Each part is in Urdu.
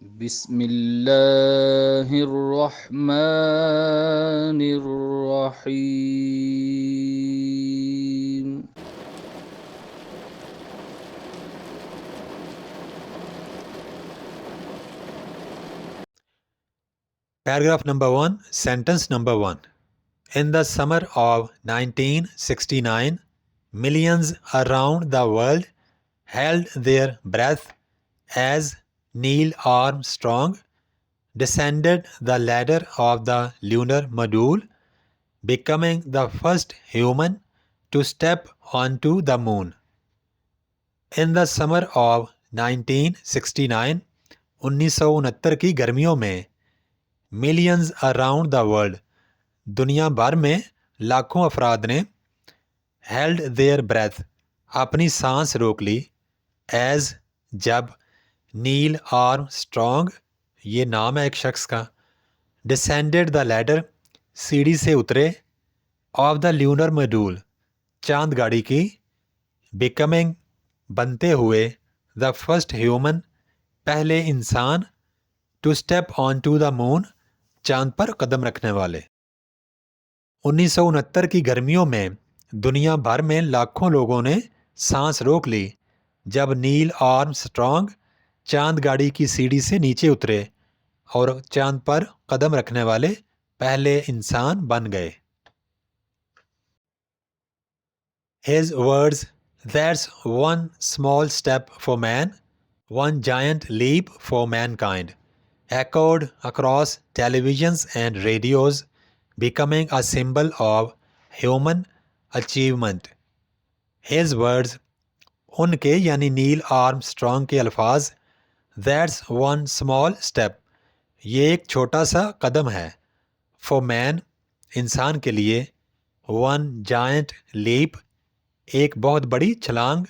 بسم اللہ الرحمن الرحیم. Paragraph number 1, sentence number 1. In the summer of 1969, millions around the world held their breath as Neil Armstrong descended the ladder of the lunar module, becoming the first human to step onto the moon. In the summer of 1969, 1969 کی گرمیوں میں ملینز اراؤنڈ دا ورلڈ دنیا بھر میں لاکھوں افراد نے ہیلڈ دیئر بریتھ اپنی سانس روک لی ایز جب نیل آرم اسٹرانگ یہ نام ہے ایک شخص کا ڈسینڈیڈ دا لیڈر سیڑھی سے اترے آف دا لیونر ماڈیول چاند گاڑی کی بیکمنگ بنتے ہوئے دا فرسٹ ہیومن پہلے انسان to step on to the moon چاند پر قدم رکھنے والے 1969 کی گرمیوں میں دنیا بھر میں لاکھوں لوگوں نے سانس روک لی جب نیل آرم اسٹرانگ چاند گاڑی کی سیڑھی سے نیچے اترے اور چاند پر قدم رکھنے والے پہلے انسان بن گئے. His words, "That's one small step for man, one giant leap for mankind," echoed across televisions and radios, becoming a symbol of human achievement. His words, ان کے یعنی نیل آرم اسٹرانگ کے الفاظ دیٹس ون اسمال اسٹیپ یہ ایک چھوٹا سا قدم ہے فار مین انسان کے لیے ون جائنٹ لیپ ایک بہت بڑی چھلانگ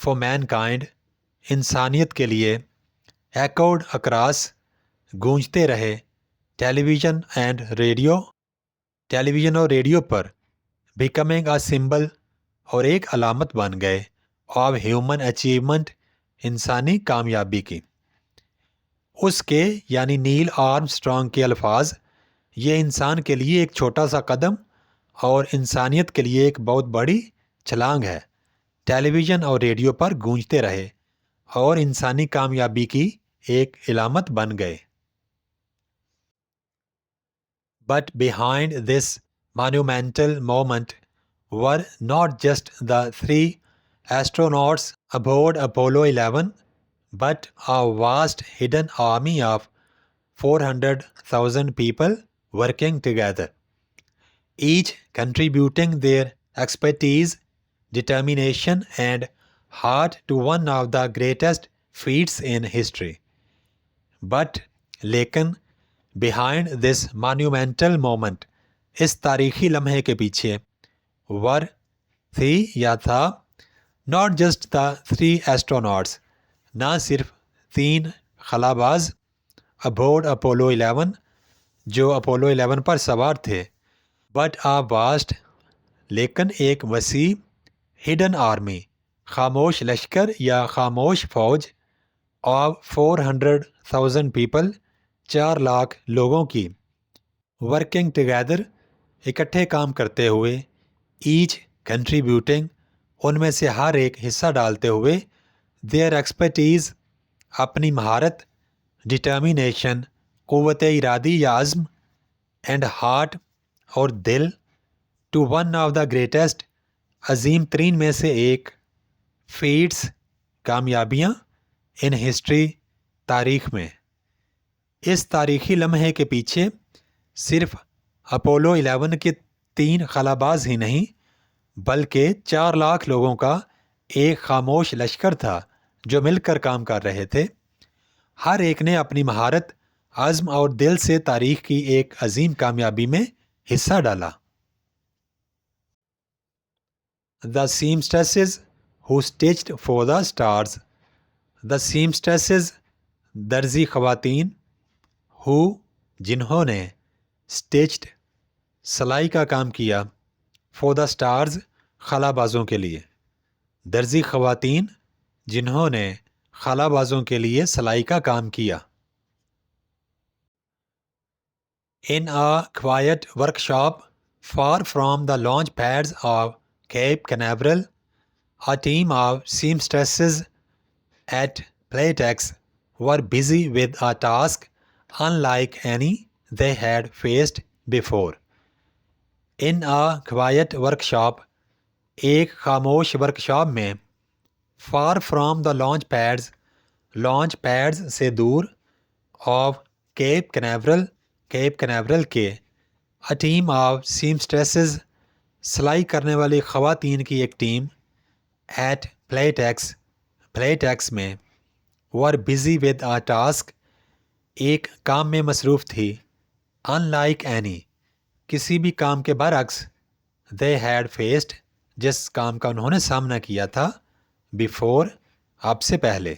فار مین کائنڈ انسانیت کے لیے ایکوڈ اکراس گونجتے رہے ٹیلی ویژن اور radio per becoming a symbol اور ایک علامت بن گئے آف ہیومن اچیومنٹ انسانی کامیابی کی. اس کے یعنی نیل آرم اسٹرانگ کے الفاظ یہ انسان کے لیے ایک چھوٹا سا قدم اور انسانیت کے لیے ایک بہت بڑی چھلانگ ہے ٹیلی ویژن اور ریڈیو پر گونجتے رہے اور انسانی کامیابی کی ایک علامت بن گئے. But behind this monumental moment were not just the 3 astronauts aboard Apollo 11, but a vast hidden army of 400,000 people working together, each contributing their expertise, determination, and heart to one of the greatest feats in history. But لیکن behind this monumental moment اس تاریخی لمحے کے پیچھے ور تھی یا تھا not just the 3 astronauts نہ صرف 3 خلاباز aboard Apollo 11 جو اپولو 11 پر سوار تھے but a vast لیکن ایک وسیع hidden army خاموش لشکر یا خاموش فوج of 400,000 people 4 لاکھ لوگوں کی ورکنگ ٹوگیدر اکٹھے کام کرتے ہوئے ایچ کنٹریبیوٹنگ ان میں سے ہر ایک حصہ ڈالتے ہوئے دیئر ایکسپرٹیز اپنی مہارت ڈٹرمینیشن قوت ارادی یا عزم اینڈ ہارٹ اور دل to one of the greatest عظیم ترین میں سے ایک فیٹس کامیابیاں ان ہسٹری تاریخ میں. اس تاریخی لمحے کے پیچھے صرف اپولو 11 کے 3 خلاباز ہی نہیں بلکہ 4 لاکھ لوگوں کا ایک خاموش لشکر تھا جو مل کر کام کر رہے تھے. ہر ایک نے اپنی مہارت عزم اور دل سے تاریخ کی ایک عظیم کامیابی میں حصہ ڈالا. The seamstresses who stitched for the stars. The seamstresses درزی خواتین who جنہوں نے stitched سلائی کا کام کیا for the stars خلا بازوں کے لیے. درزی خواتین جنہوں نے خلا بازوں کے لیے سلائی کا کام کیا. In a quiet workshop far from the launch pads of Cape Canaveral, a team of seamstresses at Playtex were busy with a task unlike any they had faced before. In a quiet workshop, ایک خاموش ورکشاپ میں far from the launch pads سے دور of Cape Canaveral کے a team of seamstresses سلائی کرنے والی خواتین کی ایک ٹیم at Playtex میں were busy with a task ایک کام میں مصروف تھی unlike any کسی بھی کام کے برعکس they had faced جس کام کا انہوں نے سامنا کیا تھا before اب سے پہلے.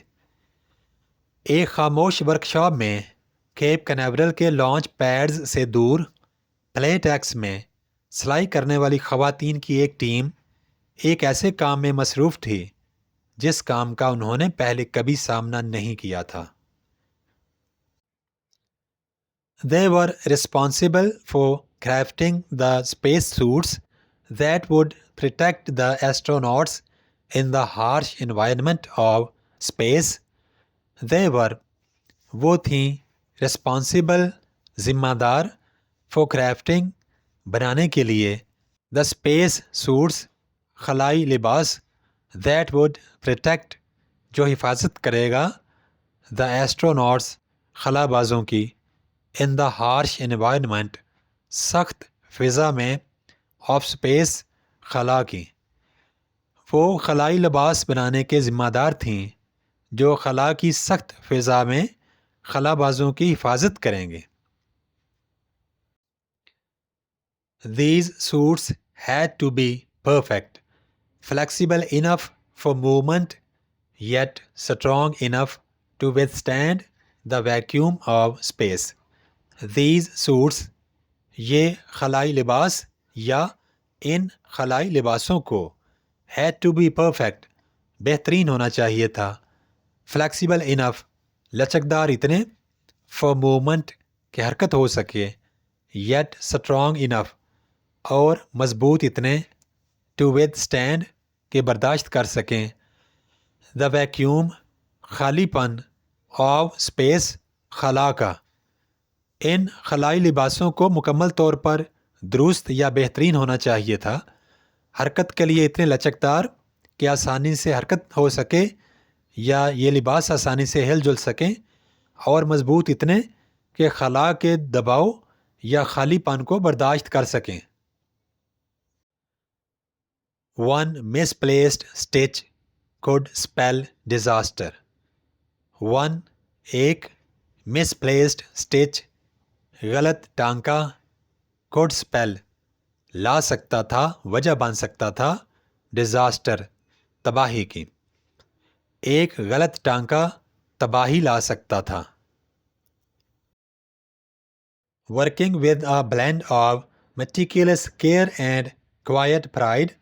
ایک خاموش ورکشاپ میں کیپ کنیورل کے لانچ پیڈز سے دور پلے ٹیکس میں سلائی کرنے والی خواتین کی ایک ٹیم ایک ایسے کام میں مصروف تھی جس کام کا انہوں نے پہلے کبھی سامنا نہیں کیا تھا. They were responsible for crafting the space suits that would protect the astronauts in the harsh environment of space. They were وہ تھیں responsible ذمہ دار for crafting بنانے کے لیے the space suits خلائی لباس that would protect جو حفاظت کرے گا the astronauts خلا بازوں کی in the harsh environment سخت فضا میں of space خلا کی. وہ خلائی لباس بنانے کے ذمہ دار تھیں جو خلا کی سخت فضا میں خلا بازوں کی حفاظت کریں گے. These suits had to be perfect, flexible enough for movement, yet strong enough to withstand the vacuum of space. These suits یہ خلائی لباس یا ان خلائی لباسوں کو had to be perfect بہترین ہونا چاہیے تھا flexible enough لچکدار اتنے for movement کہ حرکت ہو سکے yet strong enough اور مضبوط اتنے to withstand کہ برداشت کر سکیں the vacuum خالی پن of space خلا کا. ان خلائی لباسوں کو مکمل طور پر درست یا بہترین ہونا چاہیے تھا حرکت کے لیے اتنے لچکدار کہ آسانی سے حرکت ہو سکے یا یہ لباس آسانی سے ہل جل سکیں اور مضبوط اتنے کہ خلا کے دباؤ یا خالی پن کو برداشت کر سکیں. One misplaced stitch could spell disaster. One ایک misplaced stitch غلط ٹانکا could spell لا سکتا تھا وجہ بن سکتا تھا disaster تباہی کی. ایک غلط ٹانکا تباہی لا سکتا تھا. Working with a blend of meticulous care and quiet pride,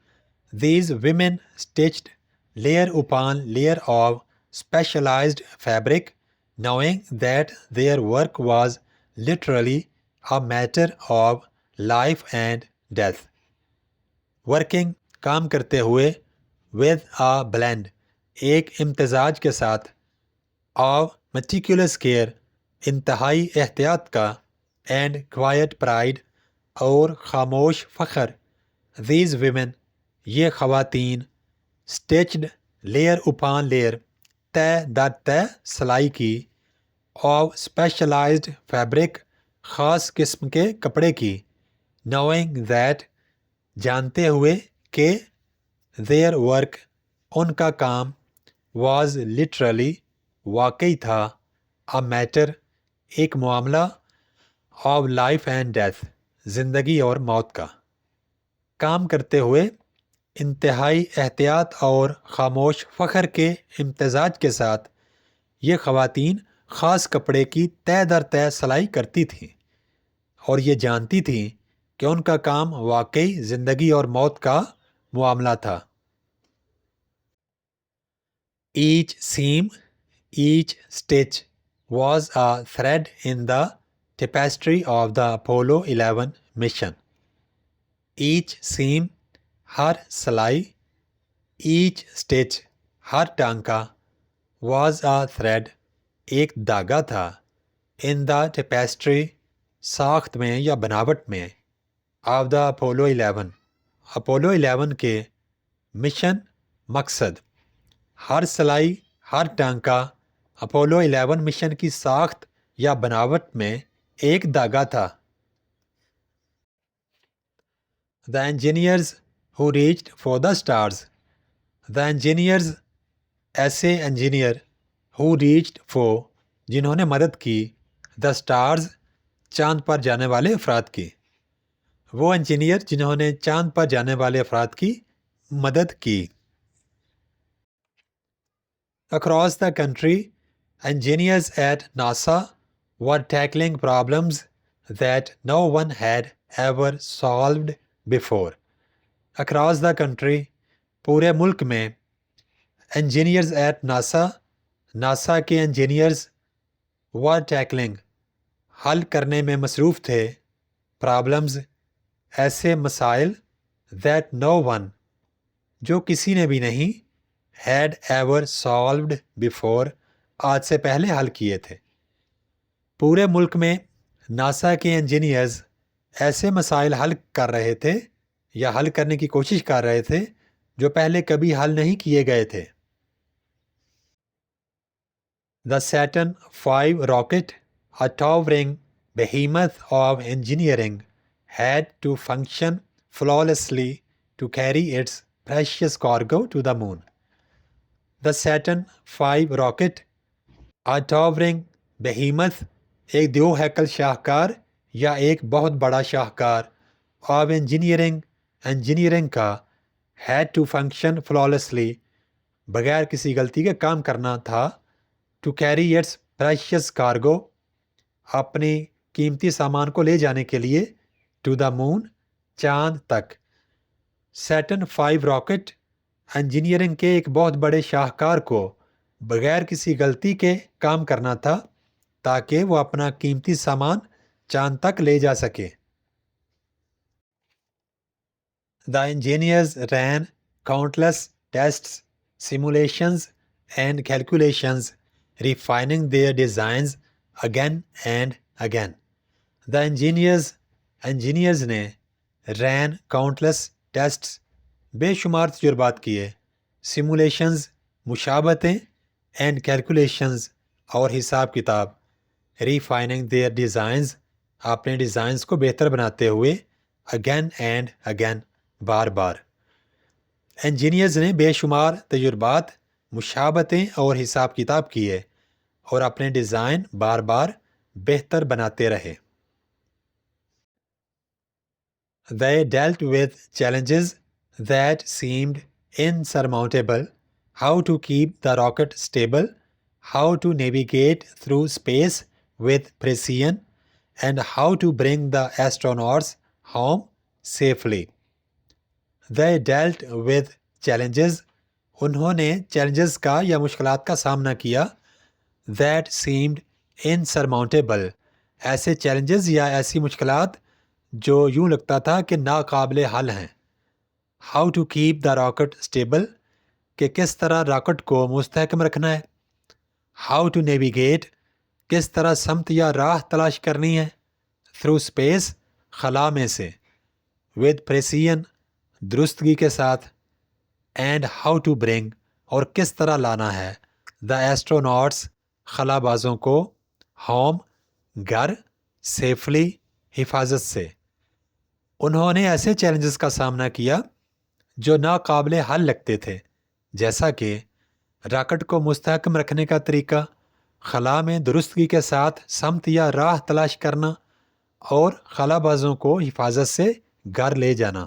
these women stitched layer upon layer of specialized fabric, knowing that their work was literally a matter of life and death. Working کام کرتے ہوئے with a blend ایک امتزاج کے ساتھ of meticulous care انتہائی احتیاط کا and quiet pride اور خاموش فخر these women یہ خواتین stitched layer upon layer تہ در تہ سلائی کی of specialized fabric خاص قسم کے کپڑے کی knowing that جانتے ہوئے کہ their work ان کا کام was literally واقعی تھا a matter ایک معاملہ of life and death زندگی اور موت کا. کام کرتے ہوئے انتہائی احتیاط اور خاموش فخر کے امتزاج کے ساتھ یہ خواتین خاص کپڑے کی تہ در تہ سلائی کرتی تھیں اور یہ جانتی تھیں کہ ان کا کام واقعی زندگی اور موت کا معاملہ تھا. Each seam, each stitch was a thread in the tapestry of the Apollo 11 mission. Each seam, ہر سلائی, each stitch, Hare ٹانکا, was a thread, ایک دھاگا تھا, in the tapestry, ساخت میں یا بناوٹ میں, of the Apollo 11, اپولو 11 کے مشن, مقصد. ہر سلائی, ہر ٹانکا اپولو 11 مشن کی ساخت یا بناوٹ میں ایک دھاگا تھا. The engineers who reached for the stars. The engineers, ایسے انجینئر, who reached for, جنہوں نے مدد کی, the stars, چاند پر جانے والے افراد کی. وہ انجینئر جنہوں نے چاند پر جانے والے افراد کی مدد کی. Across the country, engineers at NASA were tackling problems that no one had ever solved before. Across the country, پورے ملک میں, engineers at NASA, NASA کے engineers, were tackling, حل کرنے میں مصروف تھے, problems, ایسے مسائل, that no one, جو کسی نے بھی نہیں, had ever solved before, آج سے پہلے حل کیے تھے. پورے ملک میں ناسا کے انجینئرز ایسے مسائل حل کر رہے تھے یا حل کرنے کی کوشش کر رہے تھے جو پہلے کبھی حل نہیں کیے گئے تھے. The Saturn V rocket, a towering behemoth of engineering, had to function flawlessly to carry its precious cargo to the moon. The Saturn V rocket, a towering behemoth, ایک دیو ہیکل شاہکار یا ایک بہت بڑا شاہکار, of engineering, انجینئرنگ کا, had to function flawlessly, بغیر کسی غلطی کے کام کرنا تھا, to carry its precious cargo, اپنی قیمتی سامان کو لے جانے کے لیے, to the moon, چاند تک. سیٹن 5 راکٹ انجینئرنگ کے ایک بہت بڑے شاہکار کو بغیر کسی غلطی کے کام کرنا تھا تاکہ وہ اپنا قیمتی سامان چاند تک لے جا سکے. The engineers ran countless tests, simulations, and calculations, refining their designs again and again. The engineers نے ran countless tests, بے شمار تجربات کیے, simulations, مشابہتیں, and calculations, اور حساب کتاب, refining their designs, اپنے ڈیزائنز کو بہتر بناتے ہوئے, again and again, bar bar. Engineers نے بے شمار تجربات, مشابہتیں اور حساب کتاب کیے اور اپنے ڈیزائن بار بار بہتر بناتے رہے. They dealt with challenges that seemed insurmountable, how to keep the rocket stable, how to navigate through space with precision, and how to bring the astronauts home safely. They dealt with challenges, انہوں نے چیلنجز کا یا مشکلات کا سامنا کیا, that seemed insurmountable, ایسے چیلنجز یا ایسی مشکلات جو یوں لگتا تھا کہ ناقابل حل ہیں. How to keep the rocket stable, کہ کس طرح راکٹ کو مستحکم رکھنا ہے. How to navigate, کس طرح سمت یا راہ تلاش کرنی ہے. Through space, خلا میں سے. With precision, درستگی کے ساتھ. And how to bring, اور کس طرح لانا ہے. The astronauts, خلا بازوں کو. Home, گھر. Safely, حفاظت سے. انہوں نے ایسے چیلنجز کا سامنا کیا جو ناقابل حل لگتے تھے, جیسا کہ راکٹ کو مستحکم رکھنے کا طریقہ, خلا میں درستگی کے ساتھ سمت یا راہ تلاش کرنا, اور خلا بازوں کو حفاظت سے گھر لے جانا.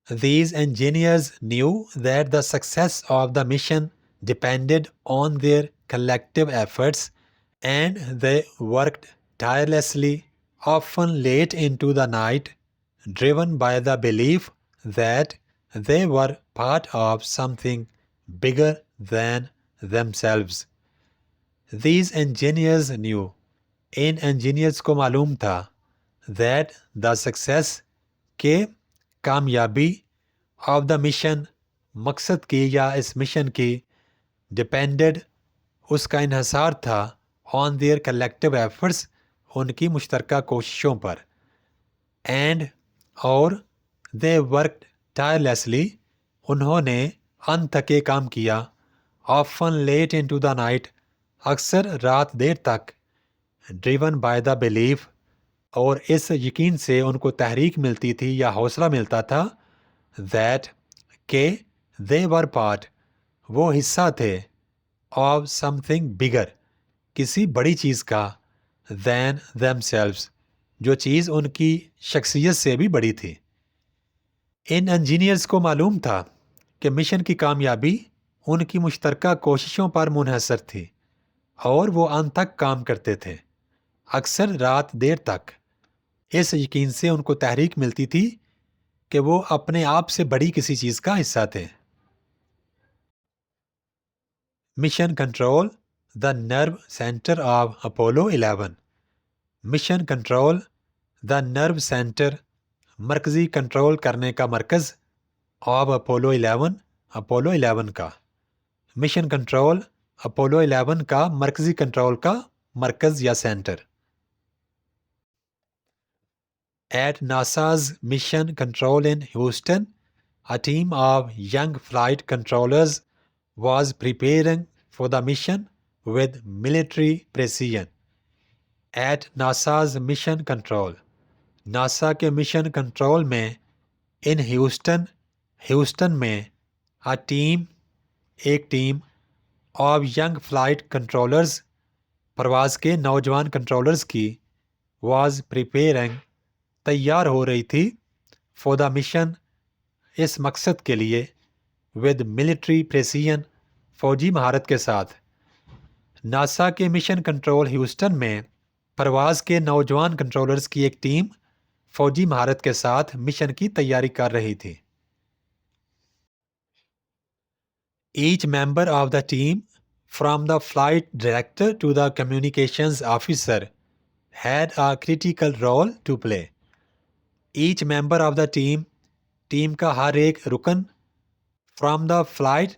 These engineers knew that the success of the mission depended on their collective efforts, and they worked tirelessly, often late into the night, driven by the belief that they were part of something bigger than themselves. These engineers knew, in engineers کو معلوم تھا that the success کہ کامیابی آف دا مشن مقصد کی یا اس مشن کی ڈپینڈڈ اس کا انحصار تھا آن دیئر کلیکٹیو ایفرٹس ان کی مشترکہ کوششوں پر اینڈ اور دے ورکڈ ٹائرلیسلی انہوں نے ان تھکے کام کیا often late into the night اکثر رات دیر تک ڈریون بائی دا بلیف اور اس یقین سے ان کو تحریک ملتی تھی یا حوصلہ ملتا تھا دیٹ کہ دے ور پارٹ وہ حصہ تھے آف سم تھنگ بگر کسی بڑی چیز کا دین دیم سیلوز جو چیز ان کی شخصیت سے بھی بڑی تھی. ان انجینئرز کو معلوم تھا کہ مشن کی کامیابی ان کی مشترکہ کوششوں پر منحصر تھی اور وہ ان تک کام کرتے تھے اکثر رات دیر تک. اس یقین سے ان کو تحریک ملتی تھی کہ وہ اپنے آپ سے بڑی کسی چیز کا حصہ تھے. Mission control the nerve centre of Apollo 11. Mission control the nerve centre مرکزی کنٹرول کرنے کا مرکز آف اپولو 11 اپولو 11 کا. مشن کنٹرول اپولو 11 کا مرکزی کنٹرول کا مرکز یا centre. At NASA's Mission Control in Houston, a team of young flight controllers was preparing for the mission with military precision. At NASA's Mission Control, NASA کے مشن کنٹرول میں in ہیوسٹن میں a team ایک team of young flight controllers پرواز کے نوجوان کنٹرولرز کی was preparing تیار ہو رہی تھی فور دا مشن اس مقصد کے لیے ود ملٹری پریسیژن فوجی مہارت کے ساتھ. ناسا کے مشن کنٹرول ہیوسٹن میں پرواز کے نوجوان کنٹرولرز کی ایک ٹیم فوجی مہارت کے ساتھ مشن کی تیاری کر رہی تھی. Each member of the team from the flight director to the communications officer had a critical role to play. Each member of the team کا ہر ایک رکن فرام دا فلائٹ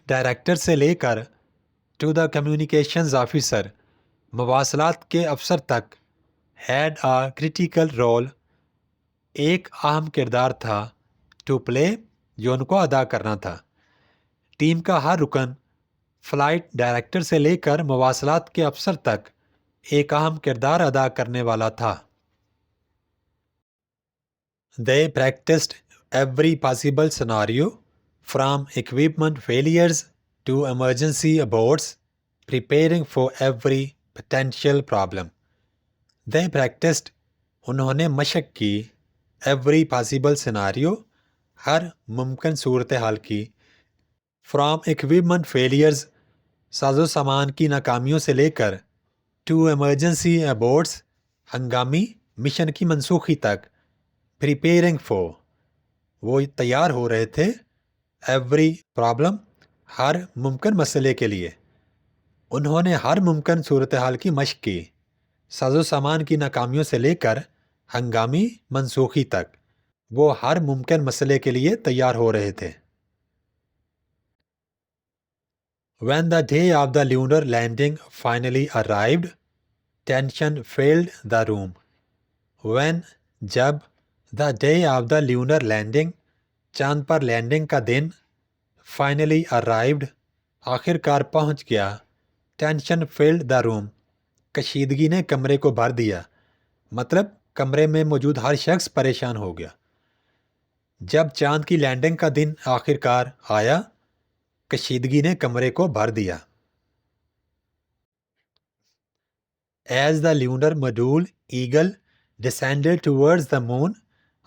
ڈائریکٹر سے لے کر ٹو دا کمیونیکیشنز آفیسر مواصلات کے افسر تک ہیڈ اے کریٹیکل رول ایک اہم کردار تھا ٹو پلے جو ان کو ادا کرنا تھا. ٹیم کا ہر رکن فلائٹ ڈائریکٹر سے لے کر مواصلات کے افسر تک ایک اہم کردار ادا کرنے والا تھا. They practiced every possible scenario from equipment failures to emergency aborts, preparing for every potential problem. They practiced انہوں نے مشق کی every possible scenario ہر ممکن صورتحال کی from equipment failures ساز و سامان کی ناکامیوں سے لے کر to emergency aborts ہنگامی مشن کی منسوخی تک preparing for وہ تیار ہو رہے تھے every problem ہر ممکن مسئلے کے لیے. انہوں نے ہر ممکن صورتحال کی مشق کی ساز و سامان کی ناکامیوں سے لے کر ہنگامی منسوخی تک وہ ہر ممکن مسئلے کے لیے تیار ہو رہے تھے. When the day of the lunar landing finally arrived, tension filled the room. When جب the day of the lunar landing چاند پر لینڈنگ کا دن finally arrived آخر کار پہنچ گیا tension filled the room کشیدگی نے کمرے کو بھر دیا مطلب کمرے میں موجود ہر شخص پریشان ہو گیا. جب چاند کی لینڈنگ کا دن آخر کار آیا کشیدگی نے کمرے کو بھر دیا. As the lunar module Eagle descended towards the moon,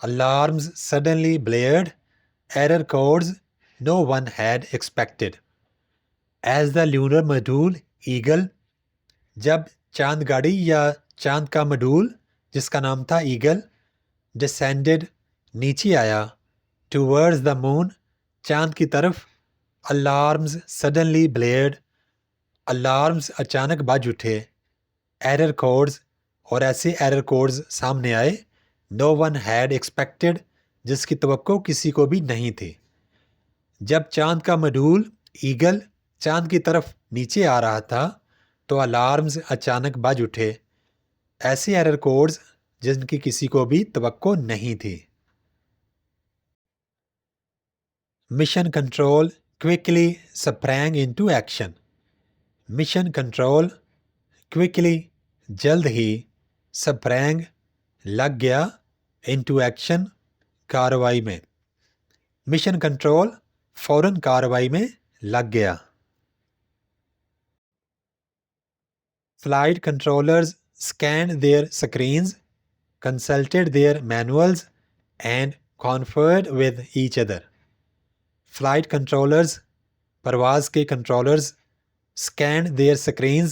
alarms suddenly blared, error codes no one had expected. As the lunar module Eagle جب چاند گاڑی یا چاند کا مڈول جس کا نام تھا ایگل descended نیچے آیا towards the moon چاند کی طرف alarms suddenly blared الارمز اچانک بج اٹھے، ایرر کوڈز اور ایسے ایرر کوڈز سامنے آئے نو ون ہیڈ ایکسپیکٹڈ، جس کی توقع کسی کو بھی نہیں تھی۔ جب چاند کا ماڈیول ایگل چاند کی طرف نیچے آ رہا تھا تو الارمز اچانک بج اٹھے، ایسے ایرر کوڈز جن کی کسی کو بھی توقع نہیں تھی۔ Mission control quickly sprang into action۔ Mission control quickly جلد ہی sprang لگ گیا into action کارروائی میں۔ مشن کنٹرول فوراً کارروائی میں لگ گیا۔ Flight controllers scanned their screens, consulted their manuals, and conferred with each other۔ Flight controllers پرواز کے کنٹرولرز scanned their screens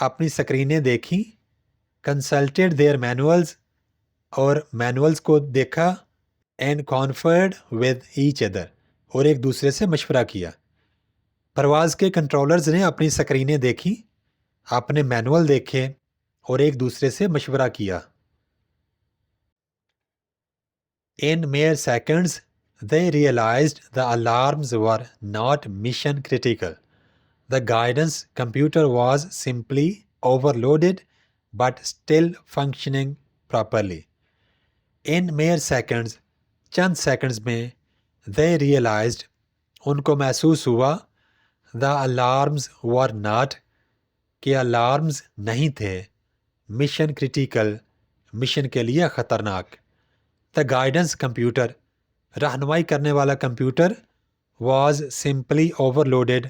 اپنی سکرینیں دیکھیں، consulted their manuals اور مینولز کو دیکھا، and conferred with each other اور ایک دوسرے سے مشورہ کیا۔ پرواز کے کنٹرولرز نے اپنی سکرینیں دیکھیں، اپنے مینول دیکھے اور ایک دوسرے سے مشورہ کیا۔ In mere seconds, they realized the alarms were not mission critical. The guidance computer was simply overloaded but still functioning properly. In mere seconds, چند سیکنڈز میں they realized ان کو محسوس ہوا the alarms were not کہ الارمز نہیں تھے مشن کریٹیکل مشن کے لیے خطرناک۔ دا گائیڈنس کمپیوٹر رہنمائی کرنے والا computer was simply overloaded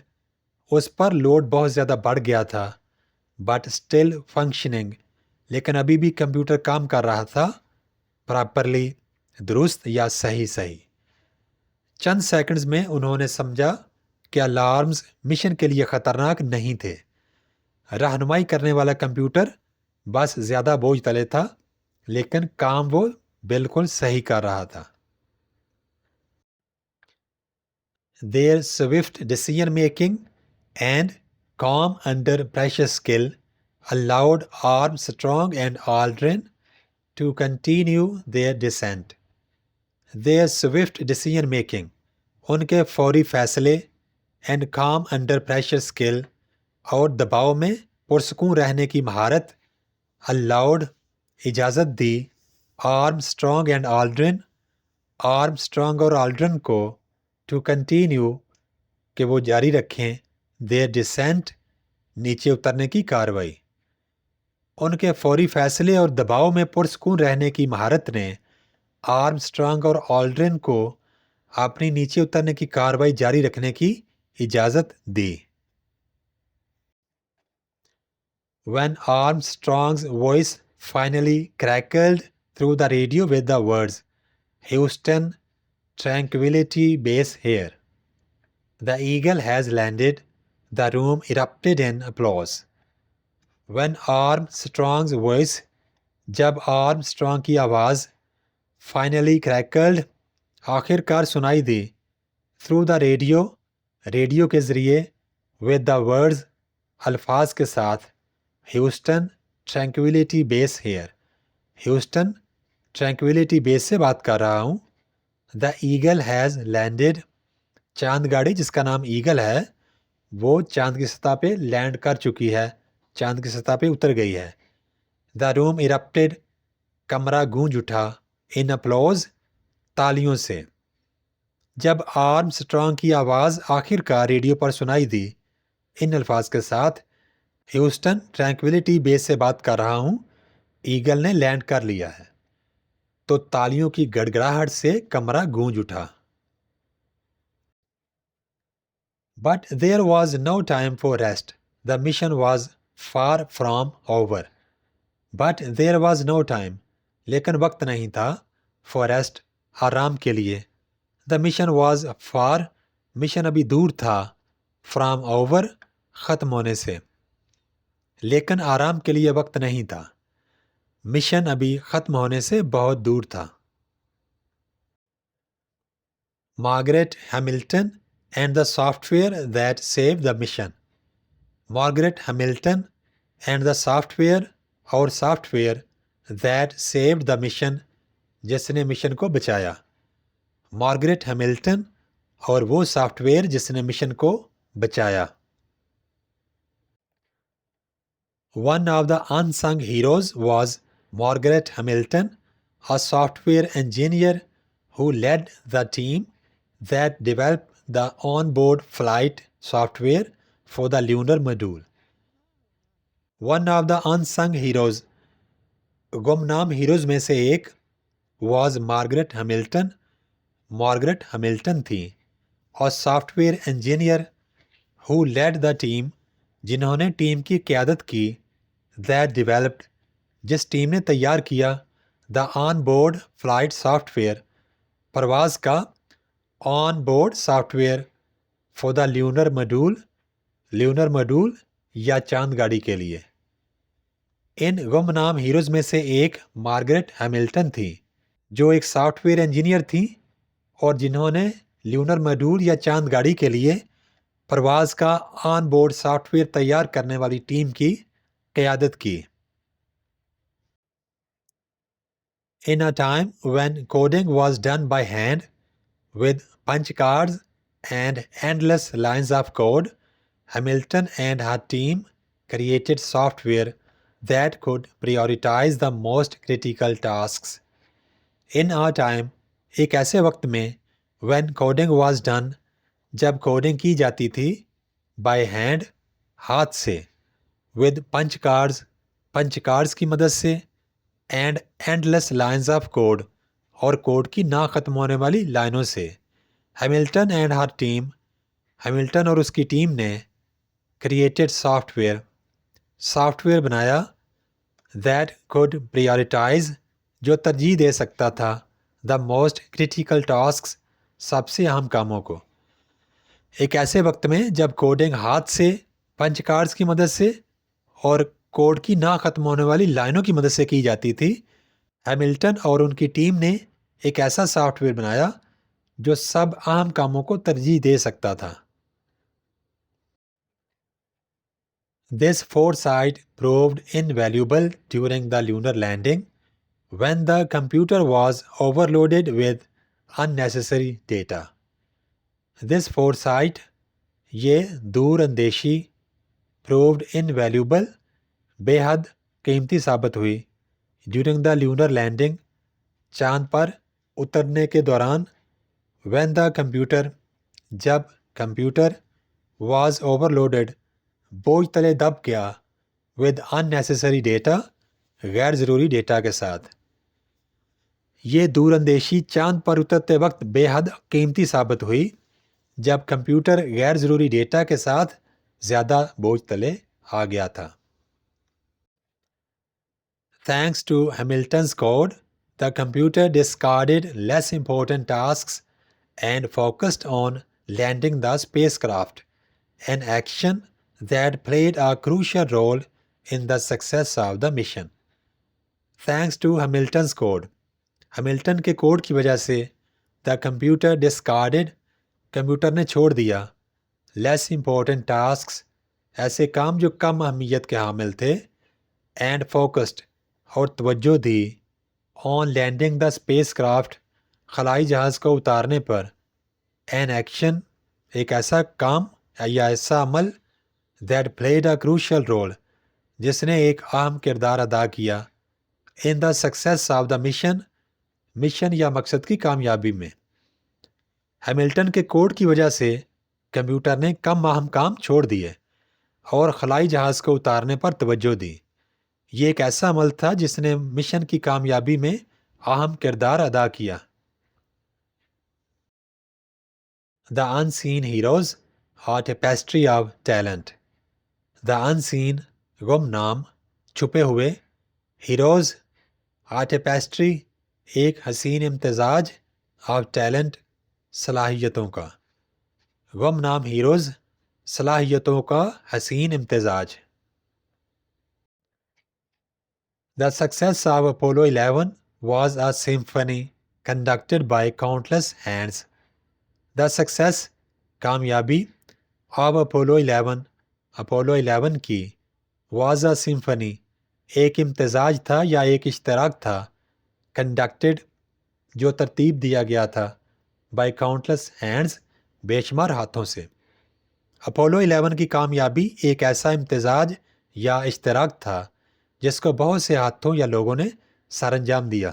اس پر لوڈ بہت زیادہ بڑھ گیا تھا، بٹ اسٹل فنکشننگ لیکن ابھی بھی کمپیوٹر کام کر رہا تھا، پراپرلی درست یا صحیح۔ چند سیکنڈز میں انہوں نے سمجھا کہ الارمز مشن کے لیے خطرناک نہیں تھے۔ رہنمائی کرنے والا کمپیوٹر بس زیادہ بوجھ تلے تھا لیکن کام وہ بالکل صحیح کر رہا تھا۔ Their swift decision making and calm under pressure skill allowed Armstrong and Aldrin to continue their descent۔ Their swift decision making ان کے فوری فیصلے and calm under pressure skill اور دباؤ میں پرسکون رہنے کی مہارت allowed اجازت دی آرمسٹرانگ اینڈ آلڈرن آرمسٹرانگ اور آلڈرن کو to continue کہ وہ جاری رکھیں their descent نیچے اترنے کی کارروائی۔ ان کے فوری فیصلے اور دباؤ میں پرسکون رہنے کی مہارت نے آرمسٹرانگ اور آلڈرن کو اپنی نیچے اترنے کی کارروائی جاری رکھنے کی اجازت دی۔ When Armstrong's voice finally crackled through the radio with the words, "Houston, tranquility base here. The Eagle has landed," the room erupted in applause. When Armstrong's voice جب آرمسٹرانگ کی آواز finally crackled آخر کار سنائی دی through the radio ریڈیو کے ذریعے with the words الفاظ کے ساتھ ہیوسٹن ٹرینکویلٹی بیس ہیئر ہیوسٹن ٹرینکویلٹی بیس سے بات کر رہا ہوں۔ دا ایگل ہیز لینڈڈ چاند گاڑی جس کا نام ایگل ہے وہ چاند کی سطح پہ لینڈ کر چکی ہے، چاند کی سطح پہ اتر گئی ہے۔ دا روم erupted کمرہ گونج اٹھا ان اپلوز تالیوں سے۔ جب آرمسٹرانگ کی آواز آخر کار ریڈیو پر سنائی دی ان الفاظ کے ساتھ ہیوسٹن ٹرینکویلٹی بیس سے بات کر رہا ہوں، ایگل نے لینڈ کر لیا ہے، تو تالیوں کی گڑگڑاہٹ سے کمرہ گونج اٹھا۔ But there was no time for rest. The mission was far from over. But there was no time. لیکن وقت نہیں تھا for rest آرام کے لیے۔ The mission was far. Mission ابھی دور تھا from over ختم ہونے سے۔ لیکن آرام کے لیے وقت نہیں تھا، مشن ابھی ختم ہونے سے بہت دور تھا۔ Margaret Hamilton and the soft where that save the mission. Margaret Hamilton and the software اور soft where that saved the mission جس نے مشن کو بچایا. مارگریٹ ہیملٹن اور وہ سافٹ ویئر جس نے مشن کو بچایا. One of the unsung heroes was Margaret Hamilton, a software engineer who led the team that developed the on-board flight software for the lunar module. One of the unsung heroes, گمنام ہیروز میں سے ایک was Margaret Hamilton. Margaret Hamilton تھی. اور soft where engineer who led the team جنہوں نے ٹیم کی قیادت کی that developed جس ٹیم نے تیار کیا the on board flight software پرواز کا on board soft where for the lunar module یا چاند گاڑی کے لیے. ان گمنام ہیروز میں سے ایک مارگریٹ ہیملٹن تھی جو ایک سافٹ ویئر انجینئر تھی اور جنہوں نے لیونر ماڈیول یا چاند گاڑی کے لیے پرواز کا آن بورڈ سافٹ ویئر تیار کرنے والی ٹیم کی قیادت کی. In a time when coding was done by hand with punch cards and endless lines of code, Hamilton and her team created software that could prioritize the most critical tasks. In a time ایک ایسے وقت میں when coding was done جب کوڈنگ کی جاتی تھی by hand ہاتھ سے with punch cards کی مدد سے and endless lines of code اور کوڈ کی نہ ختم ہونے والی لائنوں سے. Hamilton and her team Hamilton اور اس کی ٹیم نے created سافٹ ویئر بنایا that could prioritize جو ترجیح دے سکتا تھا the most critical tasks سب سے اہم کاموں کو. ایک ایسے وقت میں جب کوڈنگ ہاتھ سے پنچ کارڈز کی مدد سے اور کوڈ کی نہ ختم ہونے والی لائنوں کی مدد سے کی جاتی تھی، ہیملٹن اور ان کی ٹیم نے ایک ایسا سافٹ ویئر بنایا جو سب اہم کاموں کو ترجیح دے سکتا تھا. This foresight proved invaluable during the lunar landing when the computer was overloaded with unnecessary data. This foresight یہ دور اندیشی proved invaluable بے حد قیمتی ثابت ہوئی during the lunar landing چاند پر اترنے کے دوران when the computer جب کمپیوٹر was overloaded بوجھ تلے دب گیا with unnecessary data غیر ضروری ڈیٹا کے ساتھ. یہ دور اندیشی چاند پر اترتے وقت بے حد قیمتی ثابت ہوئی جب کمپیوٹر غیر ضروری ڈیٹا کے ساتھ زیادہ بوجھ تلے آ گیا تھا. Thanks to Hamilton's code, the computer discarded less important tasks and focused on landing the spacecraft, an action that played a crucial role in the success of the mission. Thanks to Hamilton's code, Hamilton کے کوڈ کی وجہ سے the computer discarded کمپیوٹر نے چھوڑ دیا less important tasks ایسے کام جو کم اہمیت کے حامل تھے and focused اور توجہ دی on landing the spacecraft خلائی جہاز کو اتارنے پر an action ایک ایسا کام یا ایسا عمل that played a crucial role جس نے ایک اہم کردار ادا کیا in the success of the mission یا مقصد کی کامیابی میں. ہیملٹن کے کوڈ کی وجہ سے کمپیوٹر نے کم اہم کام چھوڑ دیے اور خلائی جہاز کو اتارنے پر توجہ دی. یہ ایک ایسا عمل تھا جس نے مشن کی کامیابی میں اہم کردار ادا کیا. The unseen heroes are tapestry of talent. The unseen گمنام چھپے ہوئے heroes are tapestry ایک حسین امتزاج of talent صلاحیتوں کا. گمنام ہیروز صلاحیتوں کا حسین امتزاج. The success of Apollo 11 was a symphony conducted by countless hands. The success کامیابی of Apollo 11 اپولو 11 کی واز اے سمفنی ایک امتزاج تھا یا ایک اشتراک تھا، کنڈکٹڈ جو ترتیب دیا گیا تھا، بائی کاؤنٹلس ہینڈز بے شمار ہاتھوں سے۔ اپولو 11 کی کامیابی ایک ایسا امتزاج یا اشتراک تھا جس کو بہت سے ہاتھوں یا لوگوں نے سر انجام دیا۔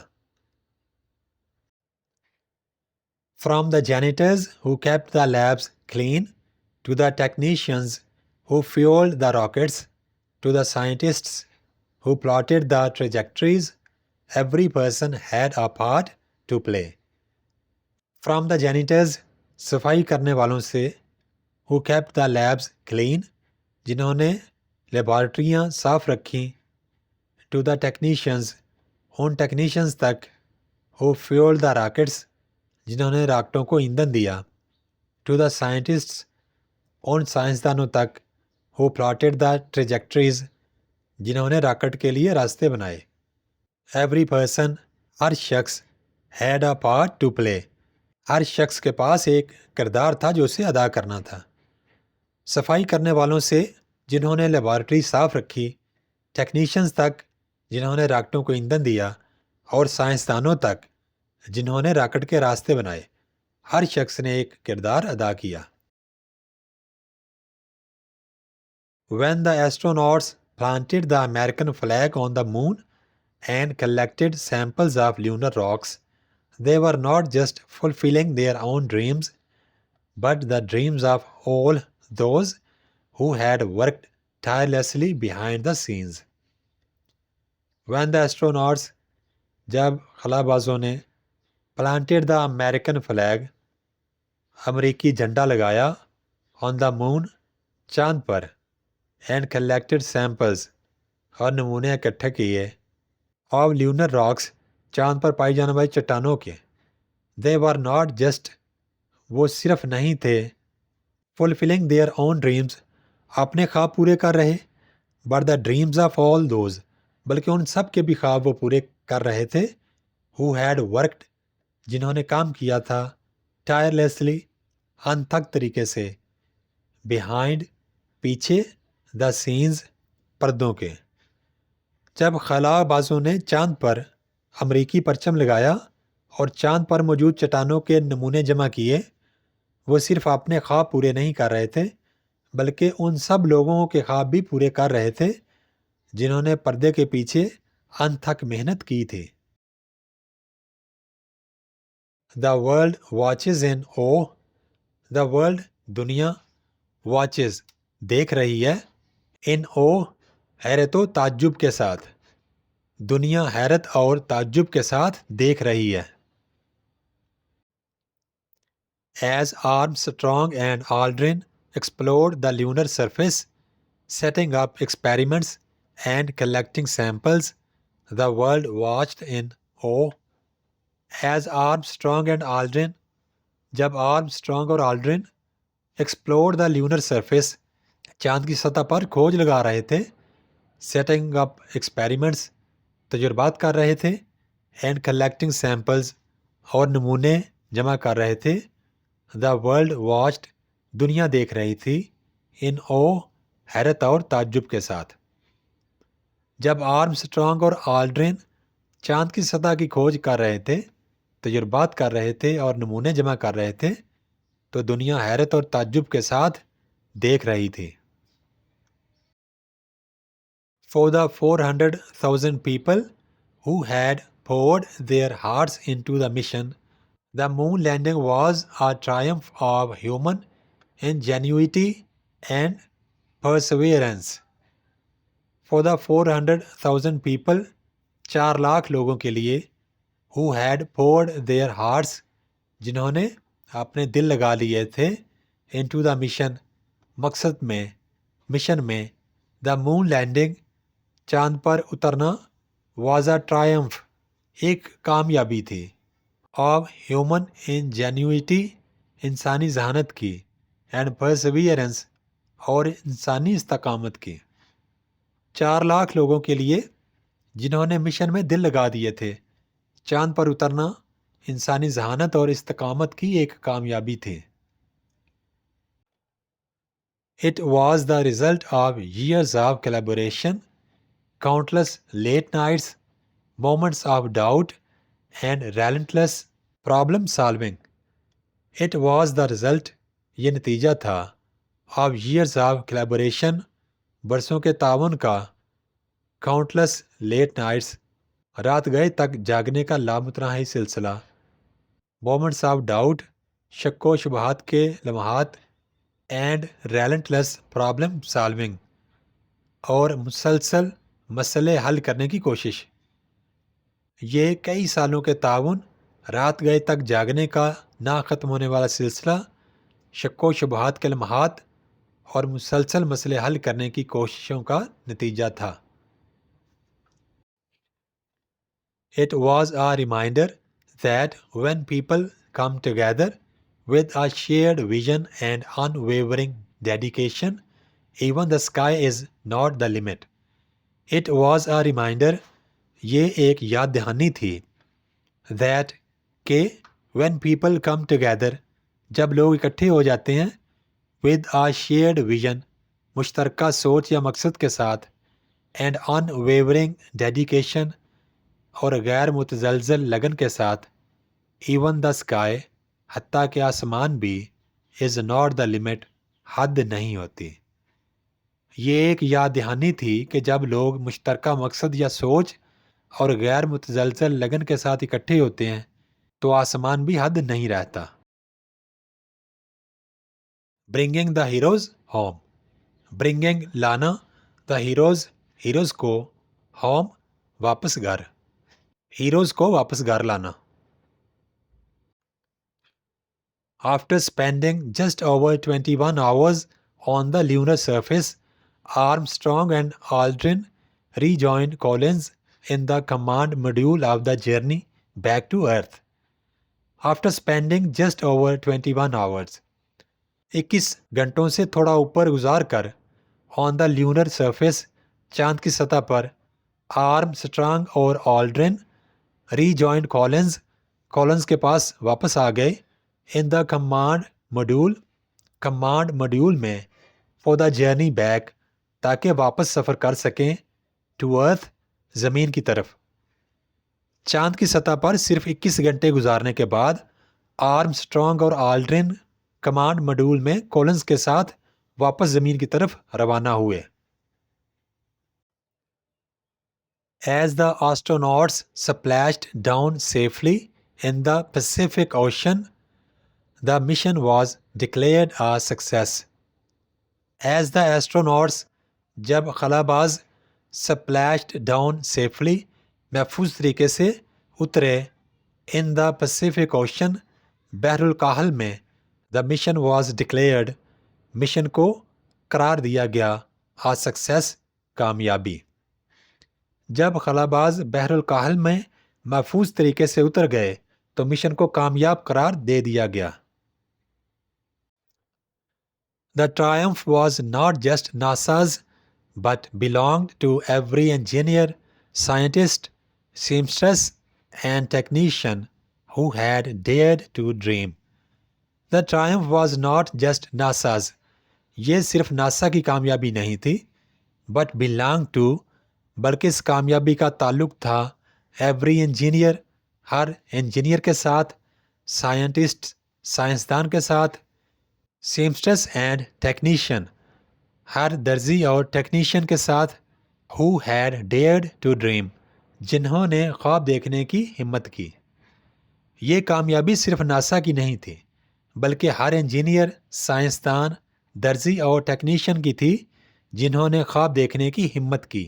From the janitors who kept the labs clean, to the technicians who fueled the rockets, to the scientists who plotted the trajectories, every person had a part to play. From the janitors, صفائی کرنے والوں سے، who kept the labs clean، جنہوں نے لیبارٹریاں صاف رکھیں، to the technicians، in technicians تک، who fueled the rockets، جنہوں نے راکٹوں کو ایندھن دیا، ٹو دا سائنٹسٹس، ان سائنسدانوں تک، who plotted the trajectories، جنہوں نے راکٹ کے لیے راستے بنائے۔ ایوری پرسن، ہر شخص، had a part to play، ہر شخص کے پاس ایک کردار تھا جو اسے ادا کرنا تھا۔ صفائی کرنے والوں سے جنہوں نے لیبارٹری صاف رکھی، ٹیکنیشینز تک جنہوں نے راکٹوں کو ایندھن دیا، اور سائنسدانوں تک جنہوں نے راکٹ کے راستے بنائے، ہر شخص نے ایک کردار ادا کیا۔ When the astronauts planted the American flag on the moon and collected samples of lunar rocks, they were not just fulfilling their own dreams, but the dreams of all those who had worked tirelessly behind the scenes. When the astronauts، جب خلا بازوں نے، planted the American flag، امریکی جھنڈا لگایا، on the moon، چاند پر، and collected samples، اور نمونے اکٹھے کیے، of lunar rocks، چاند پر پائی جانے والی چٹانوں کے، they were not just، وہ صرف نہیں تھے، fulfilling their own dreams، اپنے خواب پورے کر رہے، but the dreams of all those، بلکہ ان سب کے بھی خواب وہ پورے کر رہے تھے، who had worked، جنہوں نے کام کیا تھا، tirelessly، انتھک طریقے سے، behind، پیچھے، the scenes، پردوں کے۔ جب خلا بازوں نے چاند پر امریکی پرچم لگایا اور چاند پر موجود چٹانوں کے نمونے جمع کیے، وہ صرف اپنے خواب پورے نہیں کر رہے تھے بلکہ ان سب لوگوں کے خواب بھی پورے کر رہے تھے جنہوں نے پردے کے پیچھے انتھک محنت کی تھی۔ The world watches in awe، the world، دنیا، watches، دیکھ رہی ہے، in awe، حیرت و تعجب کے ساتھ، دنیا حیرت اور تعجب کے ساتھ دیکھ رہی ہے۔ As Armstrong and Aldrin explored the lunar surface, setting up experiments and collecting samples, the world watched in awe. As Armstrong and Aldrin، جب آرمسٹرانگ اور آلڈرن explored the lunar surface، چاند کی سطح پر کھوج لگا رہے تھے، setting up experiments، تجربات کر رہے تھے، and collecting samples، اور نمونے جمع کر رہے تھے، the world watched، دنیا دیکھ رہی تھی، in awe، حیرت اور تعجب کے ساتھ۔ جب آرمسٹرانگ اور آلڈرن چاند کی سطح کی کھوج کر رہے تھے، تجربات کر رہے تھے اور نمونے جمع کر رہے تھے تو دنیا حیرت اور تعجب کے ساتھ دیکھ رہی تھی۔ For the 400,000 people who had poured their hearts into the mission, the moon landing was a triumph of human ingenuity and perseverance. For the 400,000 people، 4 lakh لوگوں کے لیے، who had poured their hearts، جنہوں نے اپنے دل لگا لیے تھے، into the mission، مقصد میں، مشن میں، the moon landing، چاند پر اترنا، was a triumph، ایک کامیابی تھی، of human ingenuity، انسانی ذہانت کی، and perseverance، اور انسانی استقامت کی۔ 4 لاکھ لوگوں کے لیے جنہوں نے مشن میں دل لگا دیے تھے، چاند پر اترنا انسانی ذہانت اور استقامت کی ایک کامیابی تھی۔ It was the result of years of collaboration, countless late nights, moments of doubt, and relentless problem solving. It was the result, یہ نتیجہ تھا of years of collaboration, برسوں کے تعاون کا, countless late nights, رات گئے تک جاگنے کا لامتناہی سلسلہ, moments of doubt, شک و شبہات کے لمحات, and relentless problem solving, اور مسلسل مسئلے حل کرنے کی کوشش. یہ کئی سالوں کے تعاون, رات گئے تک جاگنے کا نہ ختم ہونے والا سلسلہ, شک و شبہات کے لمحات اور مسلسل مسئلے حل کرنے کی کوششوں کا نتیجہ تھا. It was a reminder that when people come together with a shared vision and unwavering dedication, even the sky is not the limit. It was a reminder, یہ ایک یاد دہانی تھی, that کہ when people come together, جب لوگ اکٹھے ہو جاتے ہیں, with a shared vision, مشترکہ سوچ یا مقصد کے ساتھ, and unwavering dedication, اور غیر متزلزل لگن کے ساتھ, even the sky, حتیٰ کہ آسمان بھی, is not the limit, حد نہیں ہوتی. یہ ایک یاد دہانی تھی کہ جب لوگ مشترکہ مقصد یا سوچ اور غیر متزلزل لگن کے ساتھ اکٹھے ہوتے ہیں تو آسمان بھی حد نہیں رہتا. Bringing the heroes home. Bringing لانا, the heroes, heroes کو, home واپس گھر, heroes کو واپس گھر لانا. After spending just over 21 hours on the lunar surface, Armstrong and Aldrin rejoined Collins in the command module of the journey back to Earth. After spending just over 21 hours, 21 گھنٹوں سے تھوڑا اوپر گزار کر, on the lunar surface, چاند کی سطح پر, آرمسٹرانگ اور آلڈرن rejoined Collins, کولنز کے پاس واپس آ گئے, in the command module, command module میں, for the journey back, تاکہ واپس سفر کر سکیں, to earth, زمین کی طرف. چاند کی سطح پر صرف 21 گھنٹے گزارنے کے بعد آرمسٹرانگ اور آلڈرن کمانڈ ماڈیول میں کولنز کے ساتھ واپس زمین کی طرف روانہ ہوئے. As the astronauts splashed down safely in the Pacific Ocean, the mission was declared a success. As the astronauts, جب خلاباز splashed down safely, محفوظ طریقے سے اترے, in the Pacific Ocean, بحر الکاہل میں, the mission was declared, mission کو قرار دیا گیا, a success, کامیابی. جب خلاباز بحر الکاہل میں محفوظ طریقے سے اتر گئے تو مشن کو کامیاب قرار دے دیا گیا. The triumph was not just NASA's, but belonged to every engineer, scientist, seamstress, and technician who had dared to dream. The triumph was not just NASA's. یہ صرف ناسا کی کامیابی نہیں تھی, but belonged to, بلکہ اس کامیابی کا تعلق تھا ایوری انجینئر, ہر انجینئر کے ساتھ, سائنٹسٹ, سائنسدان کے ساتھ, سیمسٹرس اینڈ ٹیکنیشین, ہر درزی اور ٹیکنیشین کے ساتھ, who had dared to dream, جنہوں نے خواب دیکھنے کی ہمت کی. یہ کامیابی صرف ناسا کی نہیں تھی بلکہ ہر انجینئر, سائنسدان, درزی اور ٹیکنیشین کی تھی جنہوں نے خواب دیکھنے کی ہمت کی.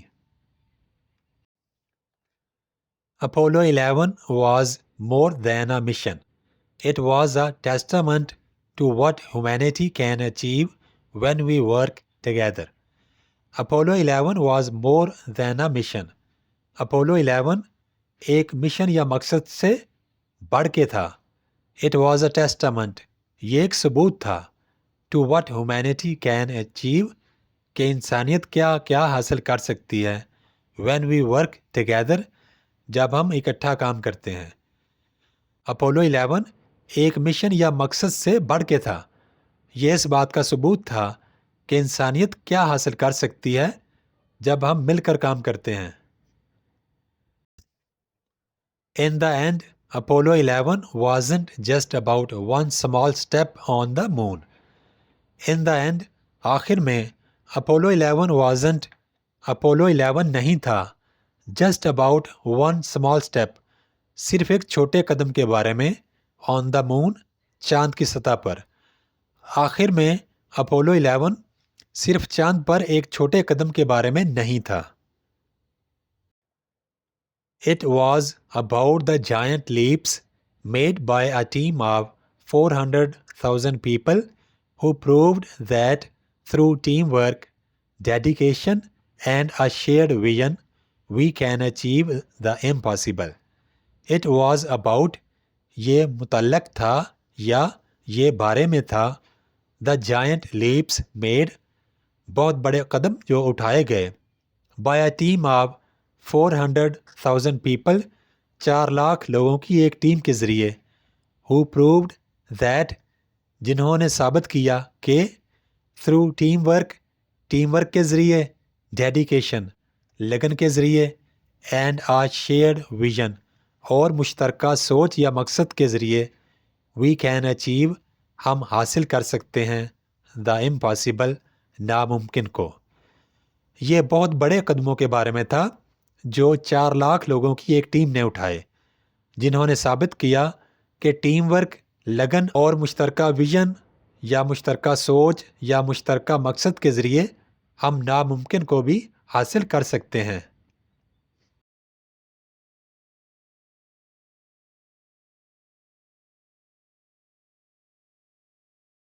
Apollo 11 was more than a mission. It was a testament to what humanity can achieve when we work together. Apollo 11 was more than a mission. Apollo 11 ایک مشن یا مقصد سے بڑھ کے تھا. It was a testament, یہ ایک ثبوت تھا, to what humanity can achieve, کہ انسانیت کیا کیا حاصل کر سکتی ہے, when we work together, جب ہم اکٹھا کام کرتے ہیں. اپولو 11 ایک مشن یا مقصد سے بڑھ کے تھا. یہ اس بات کا ثبوت تھا کہ انسانیت کیا حاصل کر سکتی ہے جب ہم مل کر کام کرتے ہیں۔ In the end, Apollo 11 wasn't just about one small step on the moon. In the end, آخر میں Apollo 11 نہیں تھا just about one small step، صرف ایک چھوٹے قدم کے بارے میں on the moon، چاند کی سطح پر۔ آخر میں Apollo 11 صرف چاند پر ایک چھوٹے قدم کے بارے میں نہیں تھا۔ It was about the giant leaps made by a team of 400,000 people who proved that through teamwork, dedication, and a shared vision, we can achieve the impossible. It was about، یہ متعلق تھا یا یہ بارے میں تھا، the giant leaps made، بہت بڑے قدم جو اٹھائے گئے، by a team of 400,000 people، 4 lakh لوگوں کی ایک ٹیم کے ذریعے، who proved that، جنہوں نے ثابت کیا کہ through ٹیم ورک کے ذریعے، dedication، لگن کے ذریعے، and a shared vision، اور مشترکہ سوچ یا مقصد کے ذریعے، we can achieve، ہم حاصل کر سکتے ہیں the impossible، ناممکن کو۔ یہ بہت بڑے قدموں کے بارے میں تھا جو 4 لاکھ لوگوں کی ایک ٹیم نے اٹھائے، جنہوں نے ثابت کیا کہ ٹیم ورک، لگن اور مشترکہ ویژن یا مشترکہ سوچ یا مشترکہ مقصد کے ذریعے ہم ناممکن کو بھی حاصل کر سکتے ہیں۔